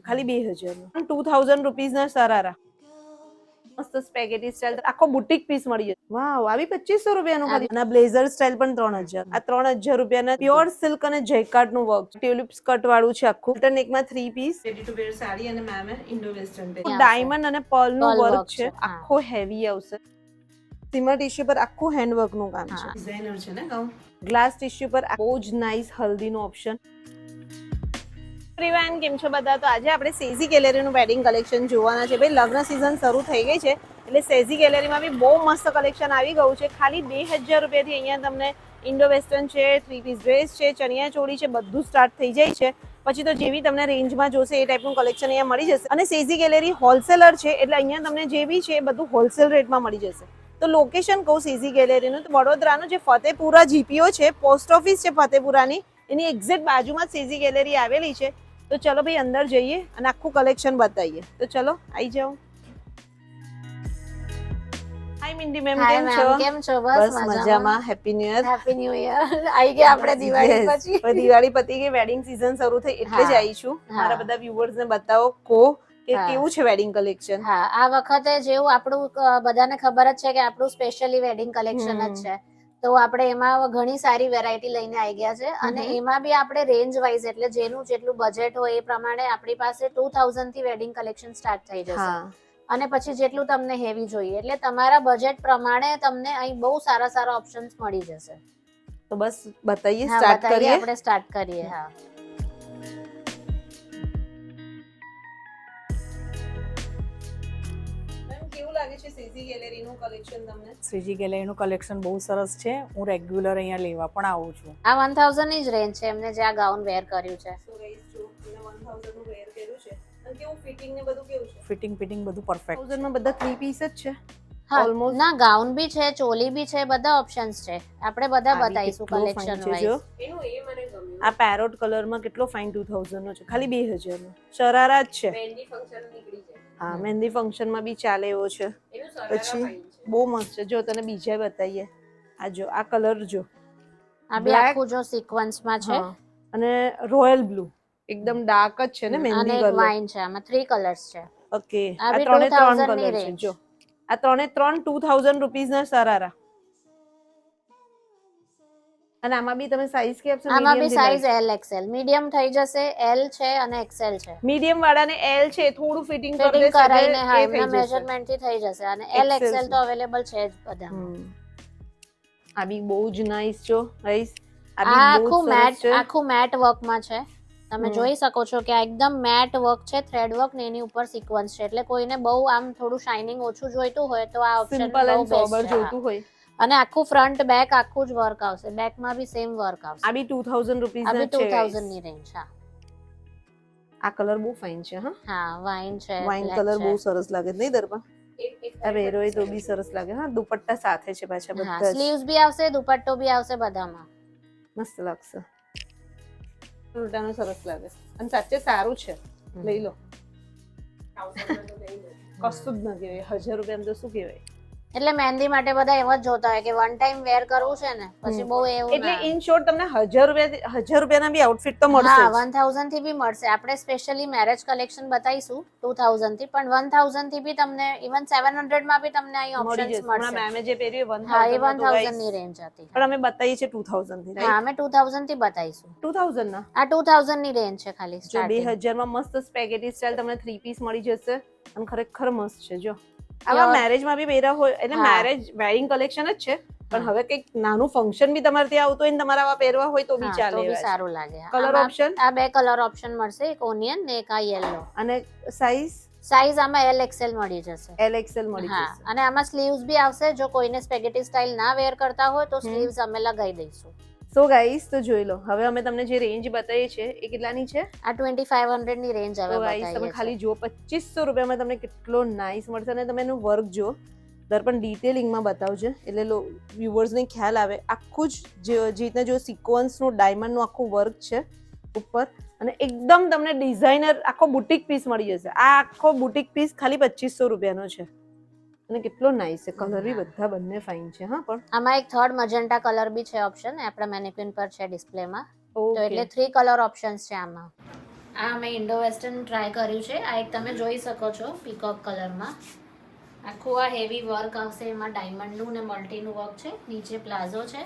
ખાલી 2000 નું 2000 રૂપીસ ના સરારા મસ્ત સ્પેગેટી સ્ટાઇલ આખો બુટીક પીસ મળી જશે વાવ આવી 2500 રૂપિયાનું ખાલી અને બ્લેઝર સ્ટાઇલ પણ 3000 આ 3000 રૂપિયાના પ્યોર સિલ્ક અને જેકાર્ડ નું વર્ક ટ્યુલિપ સ્કર્ટ વાળું છે આખું પેટર્ન એકમાં 3 પીસ રેડી ટુ વેર સાડી અને મેમે ઇન્ડો વેસ્ટર્ન પે ડાયમંડ અને પર્લ નું વર્ક છે આખો હેવી આવશે સિમર ટિશ્યુ પર આખું હેન્ડવર્ક નું કામ છે ડિઝાઇનર છે ને ગાઉન ગ્લાસ ટિશ્યુ પર બહુ જ નાઇસ હલ્દી નો ઓપ્શન એવરીવન કેમ છો બધા તો આજે આપણે સેઝી ગેલેરીનું વેડિંગ કલેક્શન જોવાના છે ભાઈ લગ્ન સીઝન શરૂ થઈ ગઈ છે એટલે સેઝી ગેલેરીમાં બી બહુ મસ્ત કલેક્શન આવી ગયું છે ખાલી 2000 રૂપિયાથી અહીંયા તમને ઇન્ડો વેસ્ટર્ન છે 3 પીસ ડ્રેસ છે ચણિયા ચોળી છે બધું સ્ટાર્ટ થઈ જાય છે પછી તો જેવી તમને રેન્જમાં જોશે એ ટાઈપનું કલેક્શન અહીંયા મળી જશે અને સેઝી ગેલેરી હોલસેલર છે એટલે અહીંયા તમને જે બી છે એ બધું હોલસેલ રેટમાં મળી જશે તો લોકેશન કહું સેઝી ગેલેરીનું તો વડોદરાનું જે ફતેપુરા જીપીઓ છે પોસ્ટ ઓફિસ છે ફતેપુરાની એની એક્ઝેક્ટ બાજુમાં જ સેઝી ગેલેરી આવેલી છે તો ચલો ભાઈ અંદર જઈએ અને આખું કલેક્શન બતાવીએ તો ચલો આવી જાઓ હાય મિંડી મેમ કેમ છો બસ મજામાં હેપી ન્યુ યર આવી ગયા આપણે દિવાળી પછી દિવાળી પતી ગઈ વેડિંગ સીઝન શરૂ થઈ એટલે જ આવી છું મારા બધા વ્યુઅર્સ ને બતાવો કો કે કેવું છે વેડિંગ કલેક્શન હા આ વખતે જેવું આપણું બધાને ખબર જ છે કે આપણું સ્પેશિયલી વેડિંગ કલેક્શન જ છે તો આપણે એમાં ઘણી સારી વેરાયટી લઈને આવી ગયા છે અને એમાં બી આપણે રેન્જ વાઇઝ એટલે જેનું જેટલું બજેટ હોય એ પ્રમાણે આપણી પાસે 2000 થી વેડિંગ કલેક્શન સ્ટાર્ટ થઈ જશે અને પછી જેટલું તમને હેવી જોઈએ એટલે તમારા બજેટ પ્રમાણે તમને અહીં બહુ સારા સારા ઓપ્શન્સ મળી જશે તો બસ બતાઈએ સ્ટાર્ટ કરીએ આપણે સ્ટાર્ટ કરીએ હા સેઝી ગેલેરીનું કલેક્શન બહુ સરસ છે હું રેગ્યુલર અહીંયા લેવા પણ આવું છું આ 1000 ની જ રેન્જ છે એમને જે આ ગાઉન વેર કર્યું છે ફિટિંગ બધું પરફેક્ટ 1000 માં બધા 3 પીસ જ છે ઓલમોસ્ટ ના ગાઉન બી છે ચોલી બી છે બધા ઓપ્શન્સ છે આપણે બધા બતાઈશું કલેક્શન વાઇઝ એનું એ મને ગમ્યું આ પેરોટ કલર માં કેટલો ફાઇન 2000 નો છે ખાલી 2000 નો શરારા જ છે મહેંદી ફંક્શન નીકળી જાય હા મહેંદી ફંક્શન માં બી ચાલે એવો છે પછી બહુ મસ્ત છે જો તને બીજા બતાઈએ આ જો આ કલર જો આ બી આખું જો સિક્વન્સ માં છે અને રોયલ બ્લુ એકદમ ડાર્ક જ છે ને મહેંદી કલર વાઇન છે આમાં 3 કલર્સ છે ઓકે આ ત્રણે ત્રણ કલર છે જો આ ત્રણે ત્રણ 2000 રૂપીસ ના સરારા અને આમાં બી તમે સાઈઝ કે આપશો આમાં બી સાઈઝ L XL મીડિયમ થઈ જશે L છે અને XL છે મીડિયમ વાળાને L છે થોડું ફિટિંગ કરાઈને હા એના મેઝરમેન્ટ થી થઈ જશે અને L XL તો અવેલેબલ છે જ બધા આ બી બહુ જ નાઈસ છો ગાઈસ આખું મેટ વર્ક માં છે તમે જોઈ શકો છો કે આ એકદમ મેટ વર્ક છે થ્રેડ વર્ક ને એની ઉપર સિક્વન્સ છે એટલે કોઈને બહુ આમ થોડું શાઇનિંગ ઓછું જોઈતું હોય તો આ ઓપ્શન બહુ બેસ્ટ જોઈતું હોય અને આખું ફ્રન્ટ બેક આખું જ વર્ક આવશે બેક માં બી સેમ વર્ક આવશે આ બી 2000 રૂપીસ ના છે 2000 ની રેન્જ હા આ કલર બહુ ફાઇન છે હા વાઇન છે વાઇન કલર બહુ સરસ લાગે નહીં દરબા આ વેરોય તો બી સરસ લાગે હા દુપટ્ટા સાથે છે પાછા બધા સ્લીવ્સ બી આવશે દુપટ્ટો બી આવશે બધામાં મસ્ત લાગશે ઉલટાનું સરસ લાગે અને સાચે સારું છે લઈ લો કશું જ ન કહેવાય 1000 રૂપિયા તો શું કહેવાય એટલે મહેંદી માટે બધા એમ જ જોતા હોય કે વન ટાઈમ વેર કરવું છે ને પછી બહુ એવું એટલે ઇન શોર્ટ તમને 1000 રૂપિયાના બી આઉટફિટ તો મળશે હા 1000 થી બી મળશે આપણે સ્પેશિયલી મેરેજ કલેક્શન બતાઈશું 2000 થી પણ 1000 થી બી તમને ઇવન 700 માં બી તમને અહીં ઓપ્શન્સ મળશે મેમે જે પહેર્યું 1000 હા એ 1000 ની રેન્જ હતી પણ અમે બતાઈએ છે 2000 થી હા અમે 2000 થી બતાઈશું 2000 ના આ 2000 ની રેન્જ છે ખાલી સ્ટાર્ટિંગ 2000 માં મસ્ત સ્પેગેટી સ્ટાઇલ તમને 3 પીસ મળી જશે અને ખરેખર મસ્ત છે જો આવા મેરેજમાં બી પહેરા હોય એટલે મેરેજ વેડિંગ કલેક્શન જ છે પણ હવે કઈક નાનું ફંક્શન બી તમારે ત્યાં આવતું હોય ને તમારા આવા પહેરવા હોય તો બી ચાલે તો બી સારું લાગે કલર ઓપ્શન આ બે કલર ઓપ્શન મળશે એક ઓનિયન ને એક આ યેલો અને સાઈઝ આમાં L XL મળી જશે L XL મળી જશે અને આમાં સ્લીવ્સ બી આવશે જો કોઈને સ્પેગેટી સ્ટાઇલ ના વેર કરતા હોય તો સ્લીવ્સ અમે લગાવી દઈશું સો ગાઈસ તો જોઈ લો હવે અમે તમને જે રેન્જ બતાવીએ છે એ કેટલાની છે આ 2500 ની રેન્જ હવે બતાવીએ તમે ખાલી જો 2500 રૂપિયામાં તમને કેટલો નાઈસ મળશે અને તમે એનું વર્ક જો દર્પણ ડિટેલિંગમાં બતાવજો એટલે વ્યુઅર્સને ખ્યાલ આવે આખું જ જે રીતના જો સિક્વન્સનું ડાયમંડનું આખું વર્ક છે ઉપર અને એકદમ તમને ડિઝાઇનર આખો બુટીક પીસ મળી જશે આ આખો બુટીક પીસ ખાલી 2500 રૂપિયાનો છે અને કેટલો નાઈસ છે કલર બી બધા બંને ફાઇન છે હા પણ આમાં એક થર્ડ મજન્ટા કલર બી છે ઓપ્શન આપણા મેનિક્વિન પર છે ડિસ્પ્લેમાં તો એટલે 3 કલર ઓપ્શન્સ છે આમાં આ મેં ઇન્ડો વેસ્ટર્ન ટ્રાય કર્યું છે. આ એક તમે જોઈ શકો છો પીકોક કલરમાં. આખું આ હેવી વર્ક આવશે, એમાં ડાયમંડનું ને મલ્ટીનું વર્ક છે. નીચે પ્લાઝો છે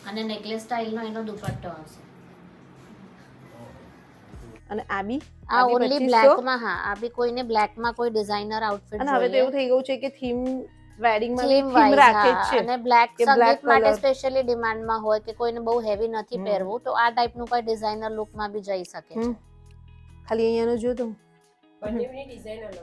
અને નેકલેસ સ્ટાઇલનો એનો દુપટ્ટો આવશે. અને આ બી આ ઓનલી બ્લેકમાં. હા, આ બી કોઈને બ્લેકમાં કોઈ ડિઝાઇનર આઉટફિટ અને હવે તો એવું થઈ ગયું છે કે થીમ વેડિંગમાં થીમ થીમ રાખે જ છે અને બ્લેક કે black સંગીત માટે colour. સ્પેશિયલી ડિમાન્ડમાં હોય કે કોઈને બહુ હેવી નથી પહેરવું, તો આ ટાઈપનું કોઈ ડિઝાઇનર લુકમાં બી જઈ શકે છે. ખાલી અહીંયાનું જો તો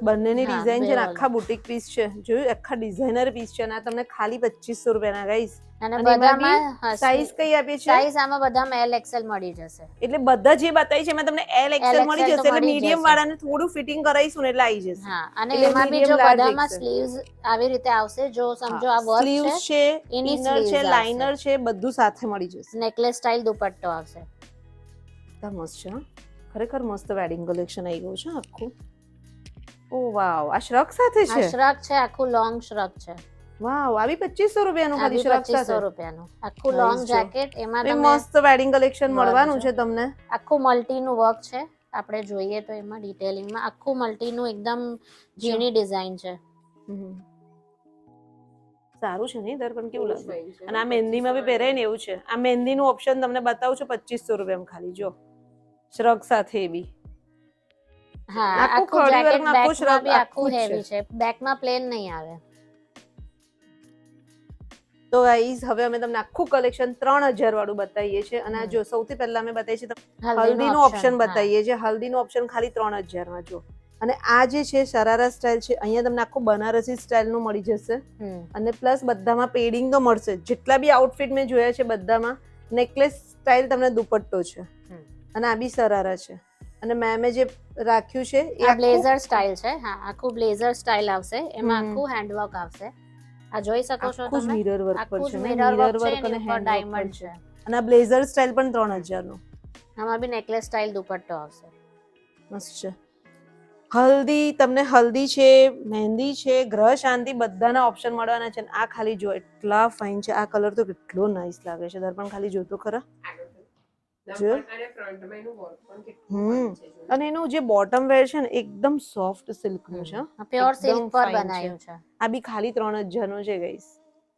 બંનેની હા, ડિઝાઇન છે ને બે આખા બુટીક પીસ છે. જોયું, આખા ડિઝાઇનર પીસ છે અને આ તમને ખાલી 2500 રૂપિયાના ગાઈસ. અને અને એમાં બી બધામાં સાઈઝ કઈ આપી છે? સાઈઝ આમાં બધામાં એલ એક્સએલ મળી જશે. એટલે બધા જે બતાવી છે એમાં તમને એલ એક્સેલ મળી XL તો જશે. એટલે મળી મીડિયમ જશે. વાળાને થોડું ફિટિંગ કરાવીશું ને એટલે આવી જશે. હા, અને એટલે એમાં બી medium, જો large, બધામાં XL. સ્લીવ્સ આવી રીતે આવશે. જો સમજો આ વર્ક સ્લીવ્સ છે, છે, એની ઇનર છે, sleeves લાઇનર આવશે. છે, બધું સાથે મળી જશે. નેકલેસ સ્ટાઇલ દુપટ્ટો આવશે. એકદમ મસ્ત છે હા. ખરેખર મસ્ત વેડિંગ કલેક્શન આવી ગયું છે આખું. ઓ વાવ, આ શ્રગ સાથે આ છે. શ્રગ છે, આખું લોંગ શ્રગ છે. વાવ, આવી 2500 રૂપિયાનું આ ખાલી બી શ્રગ 2500 સાથે. રૂપિયાનું આખું Nice લોંગ જો. જેકેટ. એમાં એ તમે મસ્ત વેડિંગ કલેક્શન વર્ક મળવાનું છે. છે તમને. આખું મલ્ટીનું વર્ક છે. આપણે જોઈએ તો એમાં ડિટેલિંગમાં આખું મલ્ટીનું એકદમ ઝીણી ડિઝાઇન છે. સારું છે નહીં દર, પણ કેવું લાગે. અને આ મહેંદીમાં બી પહેરાય ને એવું છે. આ મહેંદીનું ઓપ્શન તમને બતાવું છું 2500 રૂપિયામાં ખાલી. જો શ્રગ સાથે એ બી. હા, આખું આખું ખડી જેકેટ વર્કમાં આખું બેકમાં શ્રગ બી આખું આખું જ હેવી છે. બેકમાં પ્લેન નહીં આવે. તો ગાઈઝ હવે અમે તમને આખું કલેક્શન 3000 વાળું બતાવીએ છીએ. અને આ જો સૌથી પહેલા અમે બતાવીએ છીએ હલ્દીનું ઓપ્શન બતાવીએ છીએ. હલ્દીનું ઓપ્શન ખાલી 3000 માં જો. અને આ જે છે શરારા સ્ટાઇલ છે, અહીંયા તમને આખું બનારસી સ્ટાઇલનું મળી જશે. અને પ્લસ બધામાં પેડિંગ તો મળશે. જેટલા બી આઉટફિટ મેં જોયા છે બધામાં નેકલેસ સ્ટાઇલ તમને દુપટ્ટો છે. અને આ બી શરારા છે. અને મેમે જે રાખ્યું છે એ આ બ્લેઝર સ્ટાઇલ છે. હા, આખું બ્લેઝર સ્ટાઇલ આવશે. એમાં આખું હેન્ડવર્ક આવશે. આ જોઈ શકો છો આખું જ તમે. મિરર વર્ક પર આખું છે જ ને, મિરર મિરર વર્ક છે, વર્ક અને એની ઉપર હેન્ડ વર્ક ડાયમંડ છે. છે. અને આ બ્લેઝર સ્ટાઇલ પણ 3000 નું. આમાં બી નેકલેસ સ્ટાઇલ દુપટ્ટો આવશે. મસ્ત છે. હલ્દી તમને હલ્દી છે, મહેંદી છે, ગ્રહ શાંતિ બધાના ઓપ્શન મળવાના છે. આ ખાલી જો એટલા ફાઇન છે. આ કલર તો કેટલો નાઇસ લાગે છે. દર્પણ ખાલી જોતો ખરા. અને એનું જે બોટમ વેર છે ને એકદમ સોફ્ટ સિલ્ક નું છે. પ્યોર સિલ્ક એકદમ પર fine બનાવ્યું છે. આ બી ખાલી 3000 નું છે ગાઈસ.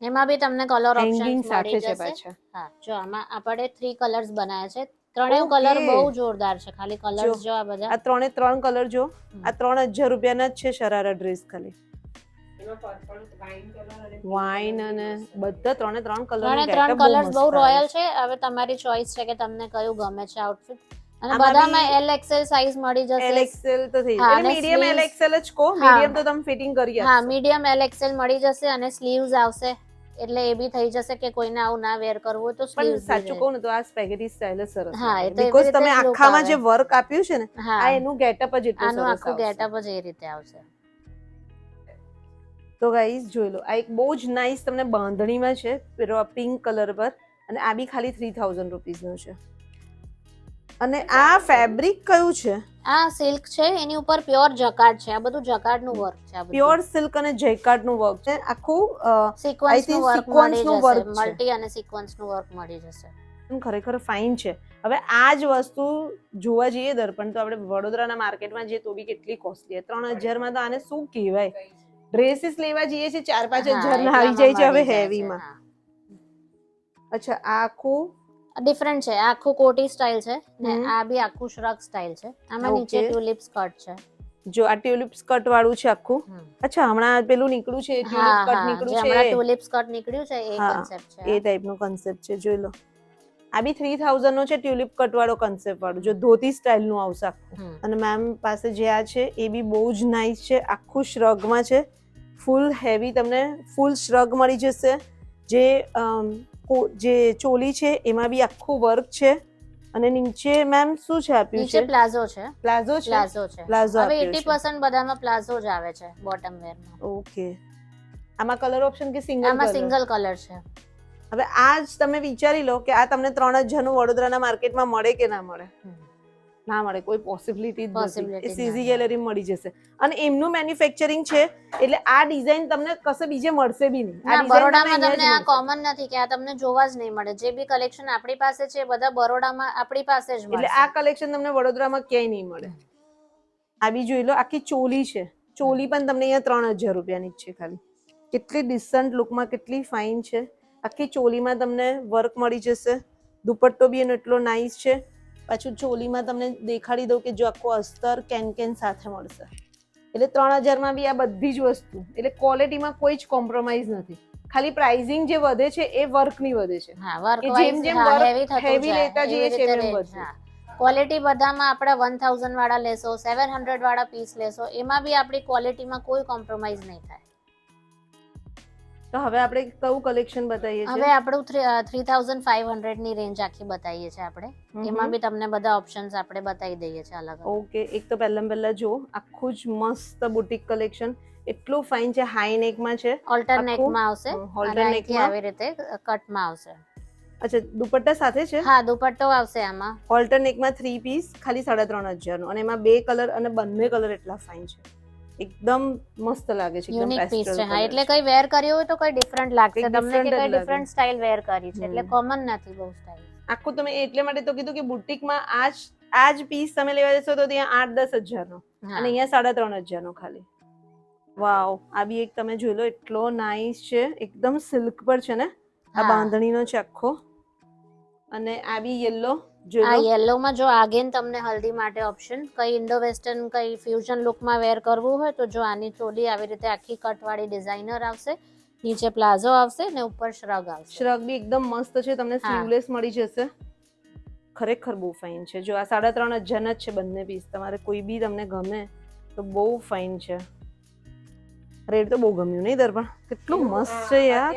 એમાં બી તમને કલર હેંગિંગ ઓપ્શન્સ સાથે મળી છે જશે. પાછા. હા, જો આમાં આપણે 3 કલર્સ બનાવ્યા છે. ત્રણેય Okay. કલર બહુ જોરદાર છે. ખાલી કલર્સ જો આ બધા. આ 3 કલર જો. આ 3000 રૂપિયાના જ છે શરારા ડ્રેસ ખાલી. વાઇન અને બધા 3 કલર ત્રણે 3 કલર્સ બહુ રોયલ છે. હવે તમારી ચોઈસ છે કે તમને કયું ગમે છે આઉટફિટ. અને આમાં બધામાં બી એલ એક્સએલ સાઈઝ મળી જશે. એલ એક્સેલ તો થઈ હા, એટલે અને મીડિયમ એલ sleeves- એક્સેલ જ કહો. મીડિયમ તો તમે ફિટિંગ કરી હા, આપશો. મીડિયમ એલ એક્સએલ મળી જશે. અને સ્લીવ્સ આવશે. એટલે એ બી થઈ જશે કે કોઈને આવું ના વેર કરવું હોય તો પણ સ્લીવ્સ સાચું કહું ને તો આ સ્પેગેટી સ્ટાઇલ જ સરસ હા, એ લાગે. તો એવી બીકોઝ રીતે તમે જ look આખામાં આવે. જે વર્ક આપ્યું છે ને હા, આ એનું ગેટઅપ જ એટલું આનું સરસ આખું આવશે. ગેટઅપ જ એ રીતે આવશે. તો ગાઈઝ જોઈ લો, આ એક બહુ જ નાઇસ તમને બાંધણીમાં છે પિંક કલર પર. અને આ બી ખાલી 3000 રૂપીસનું છે. અને આ ફેબ્રિક કયું છે? આ સિલ્ક છે. એની ઉપર પ્યોર જકાર્ડ છે. આ બધું જકાર્ડનું વર્ક છે. આ બધું પ્યોર સિલ્ક અને જૈકાર્ડનું વર્ક છે આખું. I સિક્વન્સનું think વર્ક મળી સિક્વન્સનું જશે. વર્ક છે. મલ્ટી અને સિક્વન્સનું વર્ક મળી જશે. ખરેખર ફાઇન છે. હવે આ જ વસ્તુ જોવા જઈએ દર્પણ તો આપણે વડોદરાના માર્કેટમાં જઈએ તો બી કેટલી કોસ્ટલી 3000 માં તો આને શું કહેવાય. ડ્રેસીસ લેવા જઈએ છીએ 4-5 હજાર ના આવી જાય છે હવે હેવીમાં. અચ્છા, આ આખું ડિફરન્ટ છે. આ આખું કોટી સ્ટાઇલ છે ને આ બી આખું શ્રગ સ્ટાઇલ છે. આમાં નીચે Okay. ટ્યુલિપ સ્કર્ટ છે. જો આ ટ્યુલિપ સ્કર્ટ વાળું છે આખું. અચ્છા, હમણાં પેલું નીકળ્યું છે ટ્યુલિપ હા, કટ હા, જે નીકળ્યું છે હમણાં ટ્યુલિપ સ્કર્ટ નીકળ્યું છે એ હા, કન્સેપ્ટ છે. એ ટાઈપનો કન્સેપ્ટ છે. જોઈ લો, આ બી 3000 નો છે. ટ્યુલિપ કટ વાળો કન્સેપ્ટ વાળું જો ધોતી સ્ટાઇલ નું આવશે આખું. અને મેમ પાસે જે આ છે એ બી બહુ જ નાઇસ છે. આખું શ્રગમાં છે. ફૂલ હેવી તમને ફૂલ શ્રગ મળી જશે. જે ચોલી છે એમાં બી આખું વર્ક છે. અને નીચે મેમ શું છે આપ્યું છે? નીચે પ્લાઝો છે. પ્લાઝો છે. પ્લાઝો છે. પ્લાઝો હવે આપ્યો છે. 80% બધામાં પ્લાઝો જ આવે છે બોટમ વેરમાં. ઓકે. આમાં કલર ઓપ્શન કે સિંગલ આમાં કલર? સિંગલ કલર છે. હવે આ જ તમે વિચારી લો કે આ તમને 3000 નું વડોદરાના માર્કેટમાં મળે કે ના મળે. ના મળે, કોઈ પોસિબિલિટી જ નથી. Possibility એ જ સીઝી નથી. ગેલેરી મળી જશે. અને એમનું મેન્યુફેક્ચરિંગ છે એટલે આ ડિઝાઇન તમને કશે બીજે મળશે બી નહીં. આ ના, design બરોડામાં અહીંયા તમને જ આ મળશે. કોમન નથી કે આ તમને જોવા જ નહીં મળે. જે બી કલેક્શન આપણી પાસે છે એ બધા બરોડામાં આપણી પાસે જ એટલે મળશે. આ કલેક્શન તમને વડોદરામાં ક્યાંય નહીં મળે. આ બી જોઈ લો, આખી ચોલી છે. ચોલી પણ તમને અહીંયા 3000 રૂપિયાની જ છે ખાલી. કેટલી ડિસન્ટ લુકમાં, કેટલી ફાઇન છે. આખી ચોલીમાં તમને વર્ક મળી જશે. દુપટ્ટો બી એનો એટલો નાઇસ છે. પાછું ચોલીમાં તમને દેખાડી દઉં કે જો આખો અસ્તર કેન સાથે મળશે. એટલે 3000માં બી આ બધી જ વસ્તુ, એટલે ક્વોલિટીમાં કોઈ જ કોમ્પ્રોમાઇઝ નથી. ખાલી પ્રાઇઝિંગ જે વધે છે એ વર્કની વધે છે. હા, વર્ક કે વાઇઝ જેમ જેમ હા, work હેવી થતું heavy જાય લેતા એવી જઈએ છીએ રીતે એમ range, વધશે. હા. ક્વોલિટી બધામાં આપણે 1000 વાળા લેશો, 700 વાળા પીસ લેશો, એમાં બી આપણી ક્વોલિટીમાં કોઈ કોમ્પ્રોમાઇઝ નહીં થાય. તો હવે આપણે કયું કલેક્શન બતાવીએ હવે છીએ? આપણું 3500 ની રેન્જ આખી બતાવીએ છીએ આપણે. એમાં બી તમને બધા ઓપ્શન્સ આપણે બતાવી દઈએ છીએ અલગ અલગ. ઓકે, એક તો પહેલા જો આખું જ મસ્ત બુટીક કલેક્શન, એટલું ફાઇન છે. હાઈ નેકમાં છે. ઓલ્ટર આખું, નેકમાં આવશે halter અને અહીંથી neckમાં. આવી રીતે કટમાં આવશે. અચ્છા, દુપટ્ટા સાથે છે. હા, દુપટ્ટો આવશે આમાં. ઓલ્ટર નેકમાં 3 પીસ ખાલી 3500 નું, અને એમાં 2 કલર, અને બંને કલર એટલા ફાઇન છે. એકદમ મસ્ત લાગે છે, એકદમ યુનિક પીસ પેસ્ટલ છે. હા, કલર એટલે કઈ વેર કર્યું હોય તો કઈ ડિફરન્ટ લાગશે કંઈક તમને, કે different જ કઈ લાગે. ડિફરન્ટ સ્ટાઇલ વેર કરી છે. એટલે કોમન નથી બહુ સ્ટાઇલ. આખું તમે એટલે માટે તો કીધું કે બુટીકમાં આ જ પીસ તમે લેવા જશો તો ત્યાં 8-10 હજારનો, અને અહીંયા 3500 નો ખાલી. વાવ, આ બી એક તમે જોઈ લો, એટલો નાઇસ છે. એકદમ સિલ્ક પર છે ને, આ બાંધણીનો છે આખો. અને આ બી યલો જોઈ આ લો. યેલો માં જો આગેન તમને હલ્દી માટે ઓપ્શન, કઈ ઇન્ડો વેસ્ટર્ન કઈ ફ્યુઝન લુકમાં વેર કરવું હોય તો જો આની ચોલી આવી રીતે આખી કટ વાળી ડિઝાઇનર આવશે, નીચે પ્લાઝો આવશે ને ઉપર શ્રગ આવશે. શ્રગ બી એકદમ મસ્ત છે, તમને સ્લીવલેસ મળી જશે. ખરેખર બહુ ફાઇન છે. જો આ 3500 જ છે બંને પીસ. તમારે કોઈ બી તમને ગમે તો બહુ ફાઇન છે. રેડ તો બહુ ગમ્યું નહીં દર્પણ? કેટલું મસ્ત છે યાર.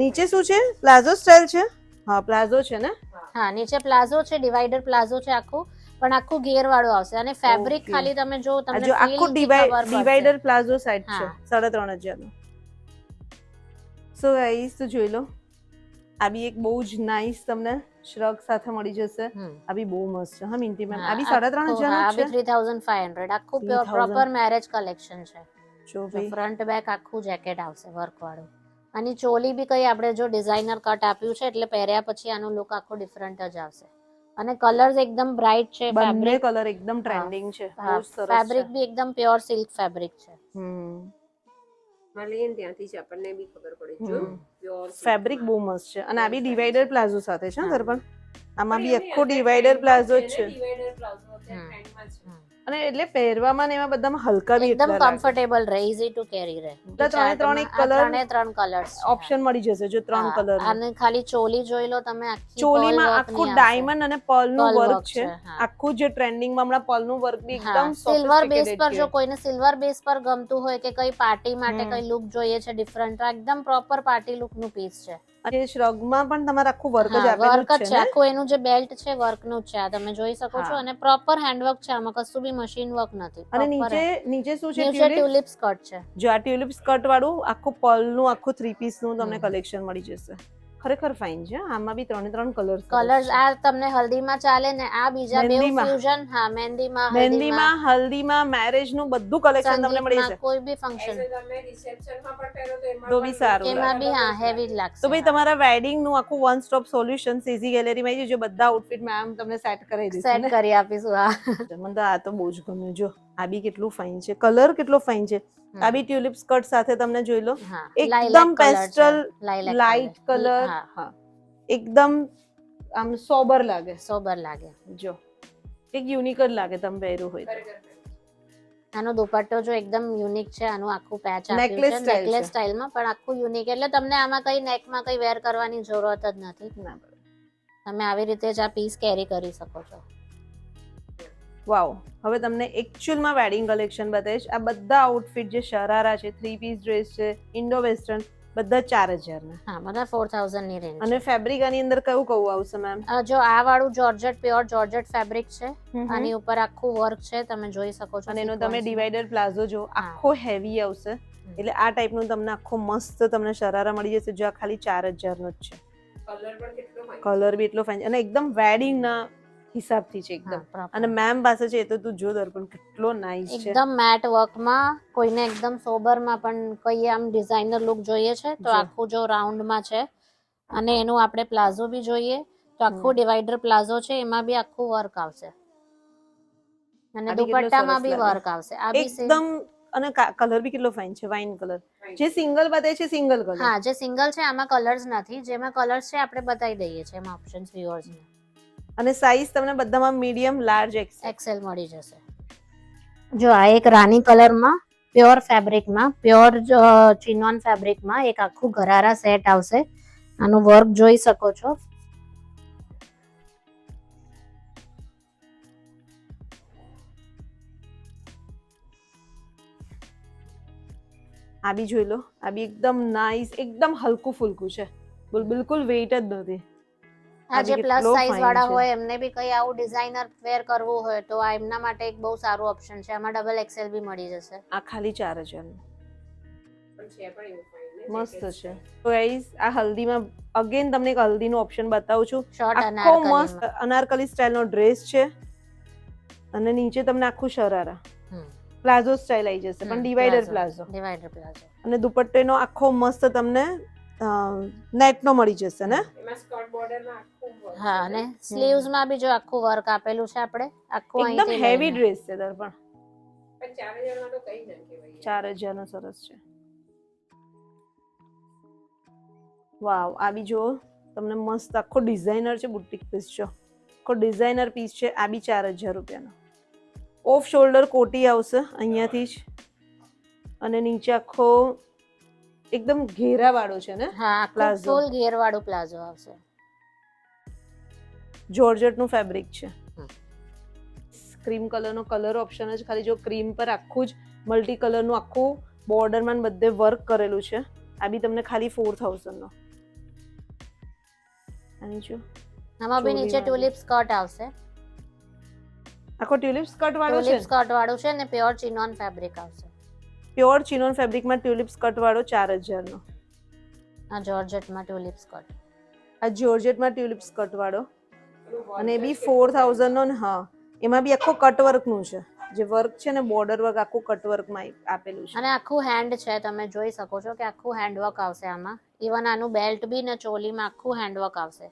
નીચે શું છે? પ્લાઝો સ્ટાઇલ છે. હા, પ્લાઝો છે ને. હા, નીચે પ્લાઝો છે, ડિવાઈડર પ્લાઝો છે આખું, પણ આખું ઘેર વાળું આવશે. અને ફેબ્રિક Okay. ખાલી તમે જો તમને જો આખું ડિવાઈડર પ્લાઝો સાઈડ છે, હા. 3500 નો. સો ગાઈસ, તો જોઈ લો, આ બી એક બહુ જ નાઇસ તમને શ્રગ સાથે મળી જશે. આ બી બહુ મસ્ત છે. હા મિન્ટી મેમ, આ બી 3500 નો આ છે. બી 3500 આખું 3000. પ્રોપર મેરેજ કલેક્શન છે. જો ભાઈ, ફ્રન્ટ બેક આખું જેકેટ આવશે વર્ક વાળું. અને ચોલી બી કઈ આપણે જો ડિઝાઇનર કટ આપ્યું છે એટલે પહેર્યા પછી આનો લુક આખો ડિફરન્ટ જ આવશે. અને કલર્સ એકદમ બ્રાઇટ છે. બંને ફેબ્રિક કલર એકદમ ટ્રેન્ડિંગ છે. બહુ જ સરસ છે. ફેબ્રિક બી એકદમ પ્યોર સિલ્ક ફેબ્રિક છે. ફેબ્રિક બહુ મસ્ત છે. અને આ બી ડિવાઈડર પ્લાઝો સાથે છે દર્પણ. આમાં બી આખો ડિવાઈડર પ્લાઝો જ છે. અને એટલે પહેરવામાં ને એમાં બધામાં હલકા બી એકદમ એટલા લાગે. કમ્ફર્ટેબલ રહે, ઇઝી ટુ કેરી રહે. ત્રણે એક કલર ત્રણ કલર્સ ઓપ્શન મળી જશે. જો 3 કલર. અને ખાલી ચોલી જોઈ લો તમે, આખી ચોલીમાં આખું ડાયમંડ અને પર્લ નું Pearl વર્ક work છે. છે, હા. આખું જે ટ્રેન્ડિંગમાં હમણાં પર્લ નું વર્ક બી એકદમ સિલ્વર બેઝ પર sophisticated જો છે. કોઈને સિલ્વર બેઝ પર ગમતું હોય કે કઈ પાર્ટી માટે કઈ લુક જોઈએ છે ડિફરન્ટ, તો એકદમ પ્રોપર પાર્ટી લુક નું પીસ છે. અને શ્રગમાં પણ તમારે આખું વર્ક જ આપેલું વર્ક જ છે છે ને. આખું. એનું જે બેલ્ટ છે વર્ક નું જ છે, આ તમે જોઈ શકો છો. અને પ્રોપર હેન્ડવર્ક છે, આમાં કશું બી મશીન વર્ક નથી. અને નીચે શું છે? ટ્યુલિપ સ્કર્ટ છે. જો આ ટ્યુલિપ સ્કર્ટ વાળું આખું પર્લ નું આખું 3 પીસ નું તમને કલેક્શન મળી જશે. ખરેખર ફાઇન છે. આમાં બી 3 કલર્સ આ તમને હલ્દીમાં ચાલે ને આ બીજા બે ફ્યુઝન. હા, મહેંદીમાં, હલ્દીમાં, મેરેજ નું બધું કલેક્શન તમને મળી જશે. કોઈ બી ફંક્શન તો બી સારું. એમાં બી હેવી જ લાગશે. તો ભાઈ તમારા વેડિંગ નું આખું વન સ્ટોપ સોલ્યુશન સીઝી ગેલેરીમાં આવી જજો. બધા આઉટફિટ મેમ તમને સેટ કરી દેશે. સેટ કરી આપીશું. હા, મને તો આ તો બહુ જ ગમ્યું. જો આ બી કેટલું ફાઇન છે. કલર કેટલો ફાઇન છે. આ બી ટ્યુલિપ સ્કર્ટ સાથે તમને જોઈ લો, એકદમ પેસ્ટલ લાઇટ કલર. હા, એકદમ આમ સોબર લાગે. જો એક યુનિક જ લાગે તમે પહેર્યું હોય તો. આનો દુપટ્ટો જો એકદમ યુનિક છે. આનું આખું પેચ આપ્યું છે નેકલેસ સ્ટાઇલમાં, પણ આખું યુનિક. એટલે તમને આમાં કઈ નેકમાં કઈ વેર કરવાની જરૂરત જ નથી. તમે આવી રીતે જ આ પીસ કેરી કરી શકો છો. વાવ, હવે તમને એકચ્યુઅલમાં વેડિંગ કલેક્શન બતાવીશ. આ બધા આઉટફિટ જે શરારા છે, 3 પીસ ડ્રેસ છે, ઇન્ડો વેસ્ટર્ન, બધા 4000 ના. હા, બધા 4000 ની રેન્જ. અને ફેબ્રિક આની અંદર કયું આવશે મેમ? જો આ વાળું જોર્જેટ, પ્યોર જોર્જેટ ફેબ્રિક છે. આની ઉપર આખું વર્ક છે, તમે જોઈ શકો છો. અને એનો તમે ડિવાઈડર પ્લાઝો જો આખો હેવી આવશે. એટલે આ ટાઈપનું તમને આખો મસ્ત તમને શરારા મળી જશે. જો આ ખાલી 4000 નો જ છે. કલર બી એટલો ફાઇન અને એકદમ વેડિંગ ના હિસાબથી છે એકદમ. હા, proper. અને મેમ પાસે છે એ તો તું જો દર્પણ કેટલો નાઈસ છે. એકદમ મેટ વર્કમાં, કોઈને એકદમ સોબરમાં પણ કઈ આમ ડિઝાઇનર લુક જોઈએ છે તો જો. આખું જો રાઉન્ડમાં છે. અને એનું આપણે પ્લાઝો બી જોઈએ તો આખું ડિવાઈડર પ્લાઝો છે, એમાં બી આખું વર્ક આવશે. અને આ બી કેટલો દુપટ્ટામાં સરસ બી લાગે. વર્ક આવશે. આ બી સેમ. એકદમ. અને કલર બી કેટલો ફાઇન છે, વાઇન કલર. જે સિંગલ બતાવે છે સિંગલ કલર. હા, જે સિંગલ છે આમાં કલર્સ નથી, જેમાં કલર્સ છે આપણે બતાવી દઈએ છીએ એમાં ઓપ્શન્સ વ્યુઅર્સને. અને સાઈઝ તમને બધામાં મીડિયમ, લાર્જ, એક્સેલ મળી જશે. જો આ એક રાની કલરમાં પ્યોર ફેબ્રિકમાં, પ્યોર ચિનોન ફેબ્રિકમાં એક આખું ગરારા સેટ આવશે. આનું વર્ક જોઈ શકો છો. આ બી જોઈ લો. આ બી એકદમ નાઈસ, એકદમ હલકું ફુલકું છે. બિલકુલ વેઇટ જ નથી. આ જે બી પ્લસ કેટલો સાઇઝ fine વાળા છે. હોય એમને બી કઈ આવું ડિઝાઇનર વેર કરવું હોય તો આ એમના માટે એક બહુ સારું ઓપ્શન છે. આમાં ડબલ એક્સેલ બી મળી જશે. આ ખાલી 4000 નું. મસ્ત છે. તો ગાઈસ આ હલ્દીમાં અગેન તમને એક હલ્દીનો ઓપ્શન બતાવું છું. શોર્ટ આખો અનારકલીમાં. મસ્ત અનારકલી સ્ટાઇલનો ડ્રેસ છે. અને નીચે તમને આખું શરારા પ્લાઝો સ્ટાઇલ આવી જશે, પણ ડિવાઈડર પ્લાઝો. Divider palazzo. અને દુપટ્ટેનો આખો મસ્ત તમને નેટનો મળી જશે ને. હા, અને સ્લીવ્સ માં બી જો આખું વર્ક આપેલું છે આપણે. આખું એકદમ અહીંથી હેવી લઈને. ડ્રેસ છે દર્પણ. 4000 નો સરસ છે. વાવ. આ બી જો તમને મસ્ત આખો ડિઝાઇનર છે, બુટીક પીસ છે. આખો ડિઝાઇનર પીસ છે. આ બી 4000 રૂપિયાનો. ઓફ શોલ્ડર કોટી આવશે અહીંયાથી જ. અને નીચે આખો એકદમ ઘેરા વાળો છે ને. હા, આખું પ્લાઝો. ફૂલ ઘેર વાળું પ્લાઝો આવશે. જોર્જેટ નું ફેબ્રિક છે. ક્રીમ કલરનો કલર ઓપ્શન જ ખાલી જો ક્રીમ પર આખું જ મલ્ટી કલરનું આખું બોર્ડરમાં બધે વર્ક કરેલું છે. આ બી તમને ખાલી 4000 નો. અને જો આમાં બી નીચે ટ્યુલિપ સ્કર્ટ આવશે. આખો ટ્યુલિપ સ્કર્ટ વાળો છે. ટ્યુલિપ સ્કર્ટ વાળું છે ને પ્યોર ચિનોન ફેબ્રિક આવશે. પ્યોર ચિનોન ફેબ્રિકમાં ટ્યુલિપ સ્કર્ટ વાળો 4000 નો. આ જોર્જેટમાં ટ્યુલિપ સ્કર્ટ. આ જોર્જેટમાં ટ્યુલિપ સ્કર્ટ વાળો. અને એ બી 4000 નો ને. હા, એમાં બી આખો કટ વર્ક નું છે. જે વર્ક છે ને બોર્ડર વર્ક આખું કટ વર્કમાં આપેલું છે. અને આખું હેન્ડ છે, તમે જોઈ શકો છો કે આખું હેન્ડવર્ક આવશે આમાં. ઇવન આનું બેલ્ટ બી ને ચોલીમાં આખું હેન્ડવર્ક આવશે.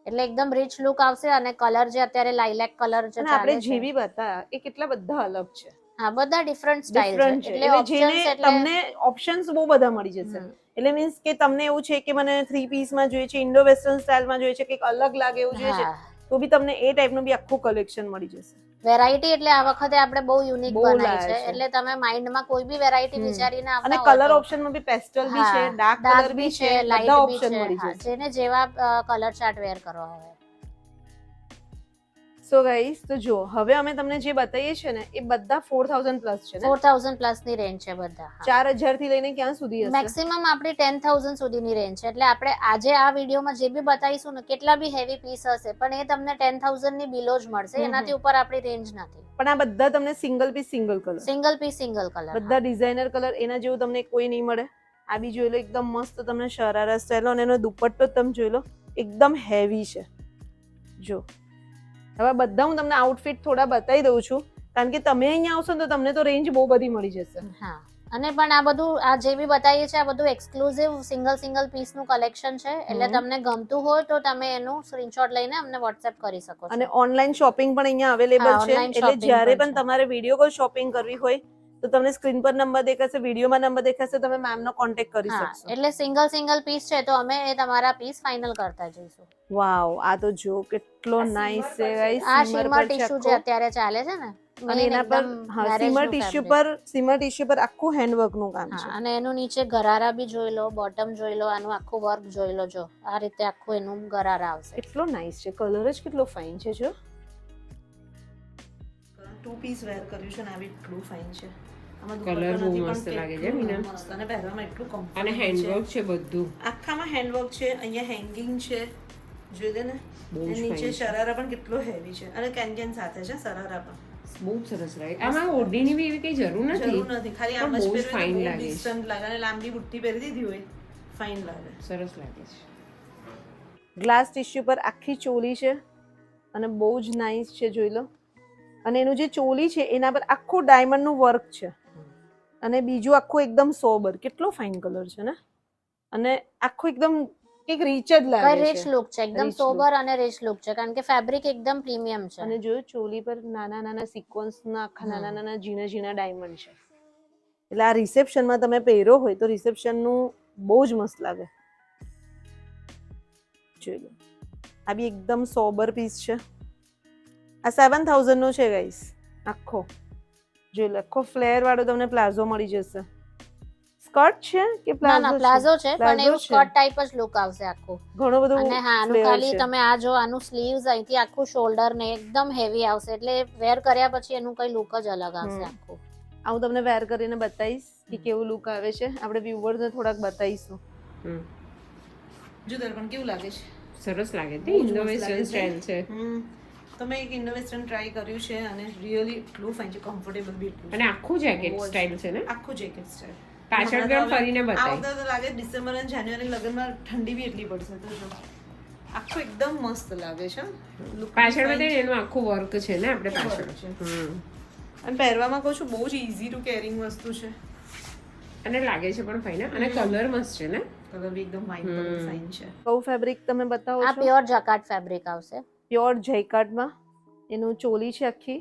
એટલે એકદમ રીચ લુક આવશે. અને કલર જે અત્યારે લાઇલેક કલર જે અને ચાલે આપણે છે, જે બી બતાવ્યા એ કેટલા બધા અલગ છે. હા, બધા ડિફરન્ટ સ્ટાઇલ છે. ડિફરન્ટ છે. એટલે એટલે ઓપ્શન્સ જેને એટલે તમને ઓપ્શન્સ બહુ બધા મળી જશે. એટલે મીન્સ કે તમને એવું છે કે મને 3 પીસમાં જોઈએ છે, ઇન્ડો વેસ્ટર્ન સ્ટાઇલમાં જોઈએ છે, કંઈક અલગ લાગે એવું જોઈએ છે, તો બી તમને એ ટાઈપનું બી આખું કલેક્શન મળી જશે. વેરાયટી એટલે આ વખતે આપણે બહુ યુનિક બહુ બનાવી લાયા છે. છે. એટલે તમે માઇન્ડમાં કોઈ બી વેરાયટી વિચારીને અને આવતા કલર હોય તો ઓપ્શનમાં બી પેસ્ટલ બી છે, હા, ડાર્ક કલર બી છે, બધા લાઇટ બી ઓપ્શન છે. મળી હા, જશે. જેને જેવા કલર ચાર્ટ વેર કરવા હોય. સો ગાઈસ, તો જો હવે અમે તમને જે બતાવીએ છે ને એ બધા 4000 પ્લસ છે ને. 4000 પ્લસ ની રેન્જ છે બધા. 4000 થી લઈને ક્યાં સુધી હશે? મેક્સિમમ આપણી 10000 સુધીની રેન્જ છે. એટલે આપણે આજે આ વિડીયોમાં જે બી બતાવીશું ને, કેટલા બી હેવી પીસ હશે પણ એ તમને 10000 ની બિલો જ મળશે. એનાથી ઉપર આપણી રેન્જ નથી. પણ આ બધા તમને single piece single colour. Single piece single colour. બધા ડિઝાઇનર કલર. એના જેવું તમને કોઈ નહીં મળે. આ બી જોઈ લો, એકદમ મસ્ત તમને શરારા સ્ટાઇલ. અને એનો દુપટ્ટો તમે જોઈ લો, એકદમ હેવી છે. જો હવે બધા હું તમને આઉટફિટ થોડા બતાવી દઉં છું, કારણ કે તમે અહીંયા આવશો ને તો તમને તો રેન્જ બહુ બધી મળી જશે. હા, અને પણ આ બધું આ જે બી બતાવીએ છીએ આ બધું એક્સક્લુઝિવ સિંગલ પીસ નું કલેક્શન છે. એટલે તમને ગમતું હોય તો તમે એનું સ્ક્રીનશોટ લઈને અમને વોટ્સએપ કરી શકો છો. અને ઓનલાઈન શોપિંગ પણ અહીંયા અવેલેબલ છે. એટલે જ્યારે પણ તમારે વિડીયો કોલ શોપિંગ કરવી હોય તો તમને સ્ક્રીન પર નંબર દેખાશે, વિડીયોમાં નંબર દેખાશે, તમે મેમનો કોન્ટેક્ટ કરી શકશો. એટલે સિંગલ પીસ છે તો અમે એ તમારા પીસ ફાઇનલ કરતા જઈશું. વાવ, આ તો જો કેટલો નાઈસ છે ગાઈસ. આ શિમર ટિશ્યુ જે અત્યારે ચાલે છે ને, અને એના પર સીમર ટિશ્યુ પર આખું હેન્ડવર્ક નું કામ છે. અને એનું નીચે ગરારા બી જોઈ લો, બોટમ જોઈ લો, આનું આખું વર્ક જોઈ લો. જો આ રીતે આખું એનું ગરારા આવશે. કેટલો નાઈસ છે. કલર જ કેટલો ફાઇન છે. જો 2 પીસ વેર કર્યું છે ને, આ બી એટલું ફાઇન છે. કલર બહુ મસ્ત લાગે છે મીના. મસ્ત. અને પહેરવામાં એટલું કમ્ફર્ટેબલ અને હેન્ડવર્ક છે બધું. આખામાં હેન્ડવર્ક છે. અહીંયા હેંગિંગ છે, જોઈ લે ને. નીચે શરારા પણ કેટલો હેવી છે. અને કેન સાથે છે શરારા પણ. બહુ સરસ લાગે. આમાં ઓઢણીની બી એવી કઈ જરૂર નથી. ખાલી આમ જ પહેરવી ફાઇન લાગે. ડિસ્ટન્ટ લાગે. અને લાંબી બુટ્ટી પહેરી દીધી હોય ફાઇન લાગે. સરસ લાગે છે. ગ્લાસ ટિશ્યુ પર આખી ચોલી છે. અને બહુ જ નાઇસ છે, જોઈ લો. અને એનું જે ચોલી છે એના પર આખું ડાયમંડનું વર્ક છે અને બીજું આખું એકદમ સોબર. કેટલો ફાઇન કલર છે ને, અને આખું એકદમ એક રીચ જ કઈ લાગે રીચ છે. લુક છે, એકદમ Rich look. સોબર અને રીચ લુક છે, કારણ કે ફેબ્રિક એકદમ પ્રીમિયમ છે. અને જોયું ચોલી પર નાના નાના સિક્વન્સના આખા નાના નાના ઝીણા ઝીણા ડાયમંડ છે. એટલે આ રિસેપ્શનમાં તમે પહેર્યો હોય તો રિસેપ્શનનું બહુ જ મસ્ત લાગે. જોઈ લો, આ બી એકદમ સોબર પીસ છે. આ 7000 નો છે ગાઈસ આખો. જોઈ લો, આખો ફ્લેર વાળો તમને પ્લાઝો મળી જશે. સ્કર્ટ છે કે ના ના પ્લાઝો છે, પણ Plazo એવું છે. સ્કર્ટ ટાઈપ જ લુક આવશે આખું. ઘણો બધો અને હા, આનું flare ખાલી છે. તમે આ જો આનું સ્લીવ્સ અહીંથી આખું શોલ્ડર ને એકદમ હેવી આવશે, એટલે વેર કર્યા પછી એનું કઈ લુક જ અલગ આવશે આખું. આ હું તમને વેર કરીને બતાવીશ કે કેવું લુક આવે છે. આપણે વ્યુઅર્સને થોડાક બતાવીશું. હમ. જો દર્પણ કેવું લાગે છે? સરસ લાગે છે, બહુ જ ઇન્ડો મસ્ત લાગે વેસ્ટર્ન છે. સ્ટાઇલ છે. તમે એક ઇન્ડો વેસ્ટર્ન ટ્રાય કર્યું છે અને રિયલી એટલું ફાઇન છે, કમ્ફર્ટેબલ બી એટલું અને આખું જેકેટ બહુ જ. સ્ટાઇલ છે ને, આખું જેકેટ સ્ટાઇલ. પાછળ પણ ફરીને આ બતાય. વખતે તો લાગે ડિસેમ્બર અને જાન્યુઆરી લગ્નમાં ઠંડી બી એટલી પડશે તો જો આખું એકદમ મસ્ત લાગે છે. Look બી પાછળ fine બતાય છે. એનું આખું વર્ક છે ને આપણે પાછળ. વર્ક છે. હમ. અને પહેરવામાં કહું છું બહુ જ ઇઝી ટુ કેરિંગ વસ્તુ છે. અને લાગે છે પણ ફાઇન, અને કલર મસ્ત છે ને. કલર બી એકદમ વાઇન કલર ફાઇન છે. કયું ફેબ્રિક તમે બતાવો આ છો? પ્યોર જકાર્ડ ફેબ્રિક આવશે. પ્યોર જયકાર્ડમાં એનું ચોલી છે આખી.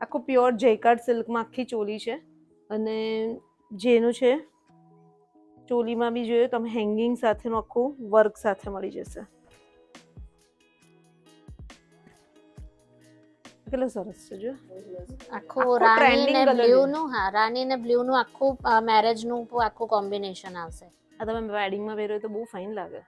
આખું પ્યોર જયકાર્ડ સિલ્કમાં આખી ચોલી છે. અને જેનું છે ચોલીમાં બી જોયું તમે હેંગિંગ સાથેનું આખું વર્ક સાથે મળી જશે. કેટલો સરસ છે જો. આખું આખું રાની trending ને colour બ્લુ છે. નું, હા રાની ને બ્લુ નું આખું મેરેજ નું આખું કોમ્બિનેશન આવશે. આ તમે વેડિંગમાં પહેરો તો બહુ ફાઇન લાગે.